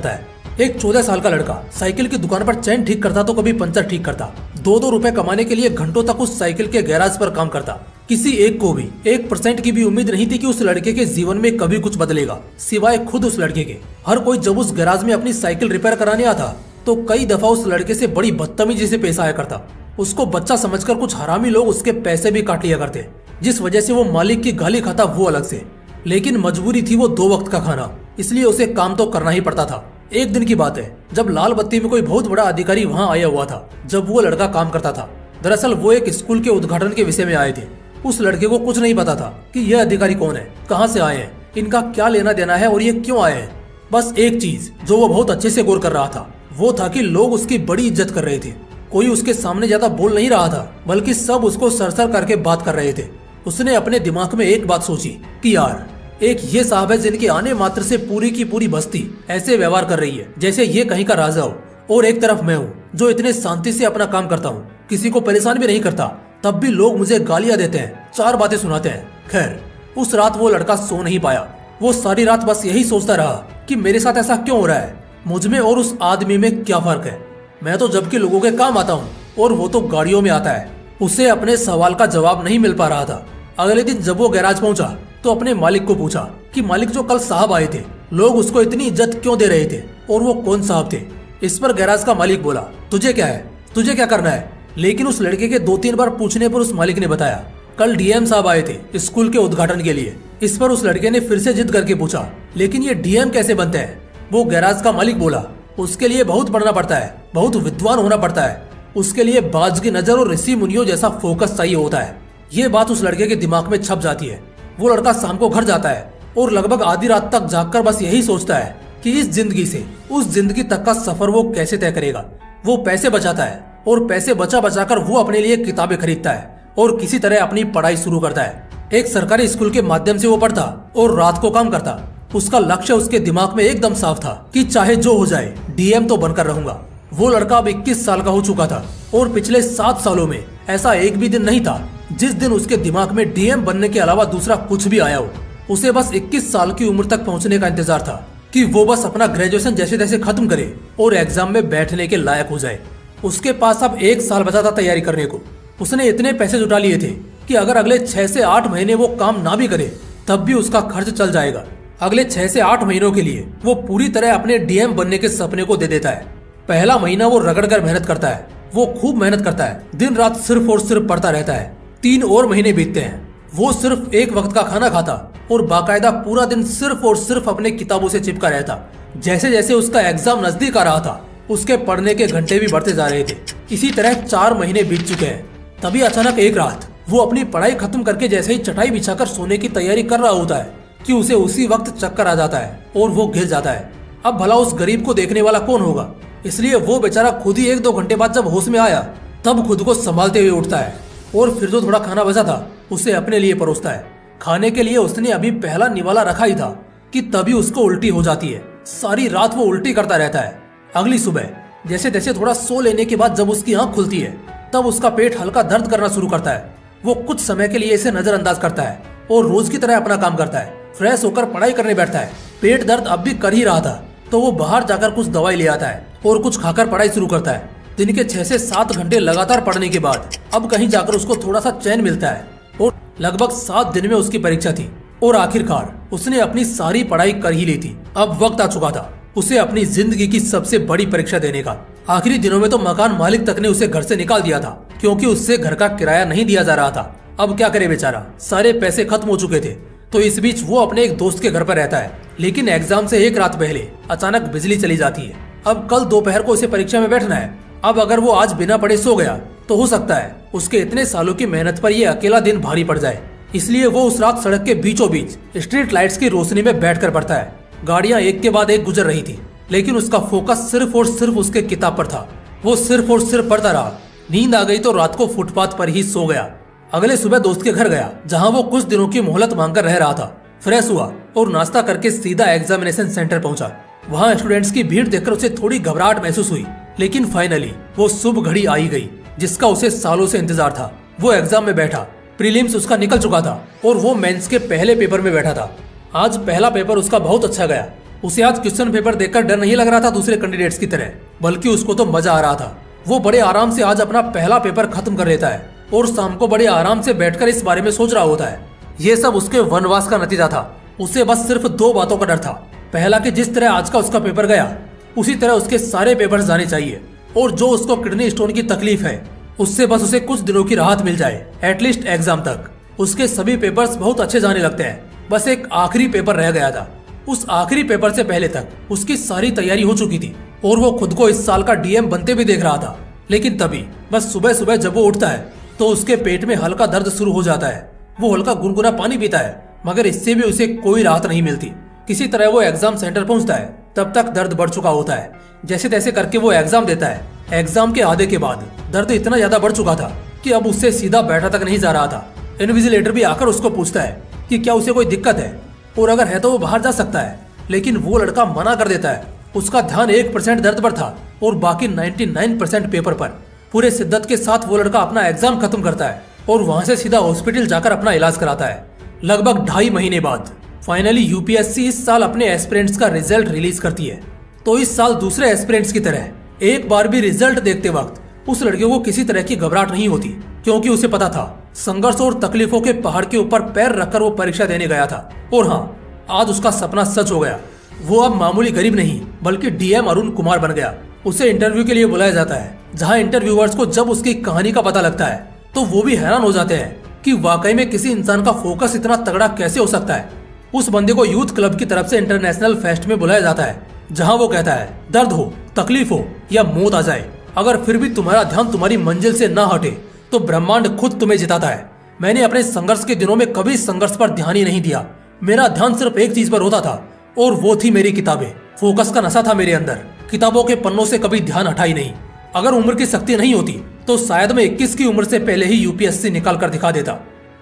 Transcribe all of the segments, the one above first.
होता है। एक 14 साल का लड़का साइकिल की दुकान पर चैन ठीक करता तो कभी पंचर ठीक करता। 2-2 रुपए कमाने के लिए घंटों तक उस साइकिल के गैराज पर काम करता। किसी एक को भी 1% की भी उम्मीद नहीं थी कि उस लड़के के जीवन में कभी कुछ बदलेगा, सिवाय खुद उस लड़के के। हर कोई जब उस गैराज में अपनी साइकिल रिपेयर कराने आता तो कई दफा उस लड़के से बड़ी बदतमीजी से पेश आया करता। उसको बच्चा समझकर कुछ हरामी लोग उसके पैसे भी काट लिया करते, जिस वजह से वो मालिक की गाली खाता वो अलग से। लेकिन मजबूरी थी वो 2 वक्त का खाना, इसलिए उसे काम तो करना ही पड़ता था। एक दिन की बात है जब लाल बत्ती में कोई बहुत बड़ा अधिकारी वहाँ आया हुआ था जब वो लड़का काम करता था। दरअसल वो एक स्कूल के उद्घाटन के विषय में आए थे। उस लड़के को कुछ नहीं पता था कि यह अधिकारी कौन है, कहाँ से आए हैं, इनका क्या लेना देना है और ये क्यों आए हैं। बस एक चीज जो वो बहुत अच्छे से गौर कर रहा था वो था कि लोग उसकी बड़ी इज्जत कर रहे थे। कोई उसके सामने ज्यादा बोल नहीं रहा था, बल्कि सब उसको सरसर करके बात कर रहे थे। उसने अपने दिमाग में एक बात सोची कि यार, एक ये साहब है जिनके आने मात्र से पूरी की पूरी बस्ती ऐसे व्यवहार कर रही है जैसे ये कहीं का राजा हो, और एक तरफ मैं हूँ जो इतने शांति से अपना काम करता हूँ, किसी को परेशान भी नहीं करता, तब भी लोग मुझे गालियां देते हैं, 4 बातें सुनाते हैं। खैर, उस रात वो लड़का सो नहीं पाया। वो सारी रात बस यही सोचता रहा कि मेरे साथ ऐसा क्यों हो रहा है, मुझ में और उस आदमी में क्या फर्क है। मैं तो जबकि लोगों के काम आता हूँ और वो तो गाड़ियों में आता है। उसे अपने सवाल का जवाब नहीं मिल पा रहा था। अगले दिन जब वो गैराज पहुंचा तो अपने मालिक को पूछा कि मालिक, जो कल साहब आए थे, लोग उसको इतनी इज्जत क्यों दे रहे थे और वो कौन साहब थे। इस पर गैराज का मालिक बोला, तुझे क्या है, तुझे क्या करना है। लेकिन उस लड़के के 2-3 बार पूछने पर उस मालिक ने बताया, कल डीएम साहब आए थे स्कूल के उद्घाटन के लिए। इस पर उस लड़के ने फिर से जिद करके पूछा, लेकिन ये डीएम कैसे बनते हैं। वो गैराज का मालिक बोला, उसके लिए बहुत पढ़ना पड़ता है, बहुत विद्वान होना पड़ता है, उसके लिए बाज की नजर और ऋषि मुनियों जैसा फोकस चाहिए होता है। ये बात उस लड़के के दिमाग में छप जाती है। वो लड़का शाम को घर जाता है और लगभग आधी रात तक जागकर बस यही सोचता है कि इस जिंदगी से उस जिंदगी तक का सफर वो कैसे तय करेगा। वो पैसे बचाता है और पैसे बचा बचाकर वो अपने लिए किताबें खरीदता है और किसी तरह अपनी पढ़ाई शुरू करता है। एक सरकारी स्कूल के माध्यम से वो पढ़ता और रात को काम करता। उसका लक्ष्य उसके दिमाग में एकदम साफ था कि चाहे जो हो जाए डीएम तो बनकर रहूंगा। वो लड़का अब 21 साल का हो चुका था और पिछले 7 सालों में ऐसा एक भी दिन नहीं था जिस दिन उसके दिमाग में डीएम बनने के अलावा दूसरा कुछ भी आया हो। उसे बस 21 साल की उम्र तक पहुंचने का इंतजार था कि वो बस अपना ग्रेजुएशन जैसे तैसे खत्म करे और एग्जाम में बैठने के लायक हो जाए। उसके पास अब 1 साल बचा था तैयारी करने को। उसने इतने पैसे जुटा लिए थे कि अगर अगले 6 से 8 महीने वो काम ना भी करे तब भी उसका खर्च चल जाएगा। अगले 6 से 8 महीनों के लिए वो पूरी तरह अपने डीएम बनने के सपने को दे देता है। पहला महीना वो रगड़ कर मेहनत करता है। वो खूब मेहनत करता है, दिन रात सिर्फ और सिर्फ पढ़ता रहता है। 3 और महीने बीतते हैं। वो सिर्फ 1 वक्त का खाना खाता और बाकायदा पूरा दिन सिर्फ और सिर्फ अपने किताबों से चिपका रहता। जैसे जैसे उसका एग्जाम नजदीक आ रहा था उसके पढ़ने के घंटे भी बढ़ते जा रहे थे। इसी तरह 4 महीने बीत चुके हैं। तभी अचानक एक रात वो अपनी पढ़ाई खत्म करके जैसे ही चटाई बिछाकर सोने की तैयारी कर रहा होता है कि उसे उसी वक्त चक्कर आ जाता है और वो गिर जाता है। अब भला उस गरीब को देखने वाला कौन होगा, इसलिए वो बेचारा खुद ही 1-2 घंटे बाद जब होश में आया तब खुद को संभालते हुए उठता है और फिर जो थोड़ा खाना बचा था उसे अपने लिए परोसता है। खाने के लिए उसने अभी पहला निवाला रखा ही था कि तभी उसको उल्टी हो जाती है। सारी रात वो उल्टी करता रहता है। अगली सुबह जैसे तैसे थोड़ा सो लेने के बाद जब उसकी आंख खुलती है तब उसका पेट हल्का दर्द करना शुरू करता है। वो कुछ समय के लिए इसे नजरअंदाज करता है और रोज की तरह अपना काम करता है। फ्रेश होकर पढ़ाई करने बैठता है। पेट दर्द अब भी कर ही रहा था तो वो बाहर जाकर कुछ दवाई ले आता है और कुछ खाकर पढ़ाई शुरू करता है। दिन के 6 से 7 घंटे लगातार पढ़ने के बाद अब कहीं जाकर उसको थोड़ा सा चैन मिलता है और लगभग 7 दिन में उसकी परीक्षा थी और आखिरकार उसने अपनी सारी पढ़ाई कर ही ली थी। अब वक्त आ चुका था उसे अपनी जिंदगी की सबसे बड़ी परीक्षा देने का। आखिरी दिनों में तो मकान मालिक तक ने उसे घर से निकाल दिया था क्योंकि उससे घर का किराया नहीं दिया जा रहा था। अब क्या करे बेचारा, सारे पैसे खत्म हो चुके थे। तो इस बीच वो अपने एक दोस्त के घर पर रहता है। लेकिन एग्जाम से 1 रात पहले अचानक बिजली चली जाती है। अब कल दोपहर को उसे परीक्षा में बैठना है। अब अगर वो आज बिना पढ़े सो गया तो हो सकता है उसके इतने सालों की मेहनत पर ये अकेला दिन भारी पड़ जाए। इसलिए वो उस रात सड़क के बीचों बीच स्ट्रीट लाइट्स की रोशनी में बैठकर पढ़ता है। गाड़ियां एक के बाद एक गुजर रही थी लेकिन उसका फोकस सिर्फ और सिर्फ उसके किताब पर था। वो सिर्फ और सिर्फ पढ़ता रहा। नींद आ गई तो रात को फुटपाथ पर ही सो गया। अगले सुबह दोस्त के घर गया जहां वो कुछ दिनों की मोहलत मांगकर रह रहा था। फ्रेश हुआ और नाश्ता करके सीधा एग्जामिनेशन सेंटर पहुंचा। वहां स्टूडेंट्स की भीड़ देखकर उसे थोड़ी घबराहट महसूस हुई लेकिन फाइनली वो शुभ घड़ी आ ही गई जिसका उसे सालों से इंतजार था। वो एग्जाम में बैठा। प्रीलिम्स उसका निकल चुका था और वो मेंस के पहले पेपर में बैठा था। आज पहला पेपर उसका बहुत अच्छा गया। उसे आज क्वेश्चन पेपर देखकर डर नहीं लग रहा था दूसरे कैंडिडेट्स की तरह, बल्कि उसको तो मजा आ रहा था। वो बड़े आराम से आज अपना पहला पेपर खत्म कर लेता है और शाम को बड़े आराम से बैठकर इस बारे में सोच रहा होता है। ये सब उसके वनवास का नतीजा था। उसे बस सिर्फ 2 बातों का डर था। पहला कि जिस तरह आज का उसका पेपर गया उसी तरह उसके सारे पेपर्स जाने चाहिए, और जो उसको किडनी स्टोन की तकलीफ है उससे बस उसे कुछ दिनों की राहत मिल जाए, एटलीस्ट एग्जाम तक। उसके सभी पेपर्स बहुत अच्छे जाने लगते हैं, बस एक आखिरी पेपर रह गया था। उस आखिरी पेपर से पहले तक उसकी सारी तैयारी हो चुकी थी और वो खुद को इस साल का डीएम बनते भी देख रहा था। लेकिन तभी बस सुबह सुबह जब वो उठता है तो उसके पेट में हल्का दर्द शुरू हो जाता है। वो हल्का गुनगुना पानी पीता है, मगर इससे भी उसे कोई राहत नहीं मिलती। किसी तरह वो एग्जाम सेंटर पहुंचता है, तब तक दर्द बढ़ चुका होता है। जैसे तैसे करके वो एग्जाम देता है। एग्जाम के आधे के बाद दर्द इतना ज्यादा बढ़ चुका था कि अब उससे सीधा बैठा तक नहीं जा रहा था। इन्विजिलेटर भी आकर उसको पूछता है कि क्या उसे कोई दिक्कत है, और अगर है तो वो बाहर जा सकता है। लेकिन वो लड़का मना कर देता है। उसका ध्यान 1% दर्द पर था और बाकी 99% पेपर पर। पूरे शिद्दत के साथ वो लड़का अपना एग्जाम खत्म करता है और वहां से सीधा हॉस्पिटल जाकर अपना इलाज कराता है। लगभग 2.5 महीने बाद फाइनली यूपीएससी इस साल अपने एस्पिरेंट्स का रिजल्ट रिलीज करती है। तो इस साल दूसरे एस्पिरेंट्स की तरह एक बार भी रिजल्ट देखते वक्त उस लड़के को किसी तरह की घबराहट नहीं होती, क्योंकि उसे पता था संघर्ष और तकलीफों के पहाड़ के ऊपर पैर रखकर वो परीक्षा देने गया था। और हाँ, आज उसका सपना सच हो गया। वो अब मामूली गरीब नहीं बल्कि डीएम अरुण कुमार बन गया। उसे इंटरव्यू के लिए बुलाया जाता है, जहाँ इंटरव्यूअर्स को जब उसकी कहानी का पता लगता है तो वो भी हैरान हो जाते हैं कि वाकई में किसी इंसान का फोकस इतना तगड़ा कैसे हो सकता है। उस बंदे को यूथ क्लब की तरफ से इंटरनेशनल फेस्ट में बुलाया जाता है, जहाँ वो कहता है दर्द हो, तकलीफ हो या मौत आ जाए, अगर फिर भी तुम्हारा ध्यान तुम्हारी मंजिल से ना हटे तो ब्रह्मांड खुद तुम्हें जिताता है। मैंने अपने संघर्ष के दिनों में कभी संघर्ष पर ध्यान ही नहीं दिया। मेरा ध्यान सिर्फ एक चीज पर होता था और वो थी मेरी किताबें। फोकस का नशा था मेरे अंदर। किताबों के पन्नों से कभी ध्यान हटा ही नहीं। अगर उम्र की शक्ति नहीं होती तो शायद मैं 21 की उम्र से पहले ही यूपीएससी निकाल कर दिखा देता।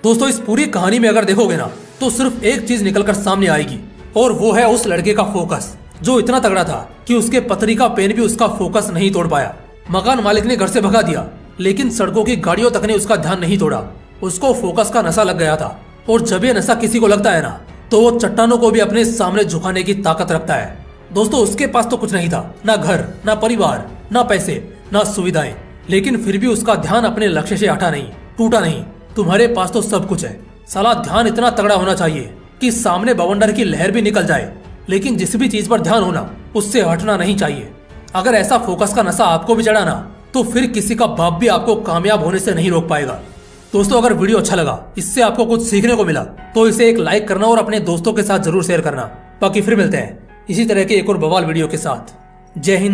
दोस्तों, इस पूरी कहानी में अगर देखोगे ना तो सिर्फ एक चीज निकल कर सामने आएगी, और वो है उस लड़के का फोकस, जो इतना तगड़ा था कि उसके पथरी का पेन भी उसका फोकस नहीं तोड़ पाया। मकान मालिक ने घर से भगा दिया, लेकिन सड़कों की गाड़ियों तक ने उसका ध्यान नहीं तोड़ा। उसको फोकस का नशा लग गया था, और जब ये नशा किसी को लगता है ना तो वो चट्टानों को भी अपने सामने झुकाने की ताकत रखता है। दोस्तों, उसके पास तो कुछ नहीं था, ना घर, ना परिवार, ना पैसे, ना सुविधाएं, लेकिन फिर भी उसका ध्यान अपने लक्ष्य से हटा नहीं, टूटा नहीं। तुम्हारे पास तो सब कुछ है, साला ध्यान इतना तगड़ा होना चाहिए कि सामने बवंडर की लहर भी निकल जाए, लेकिन जिस भी चीज पर ध्यान होना उससे हटना नहीं चाहिए। अगर ऐसा फोकस का नशा आपको भी चढ़ा ना तो फिर किसी का बाप भी आपको कामयाब होने से नहीं रोक पाएगा। दोस्तों, अगर वीडियो अच्छा लगा, इससे आपको कुछ सीखने को मिला, तो इसे एक लाइक करना और अपने दोस्तों के साथ जरूर शेयर करना। बाकी फिर मिलते हैं इसी तरह के एक और बवाल वीडियो के साथ। जय हिंद।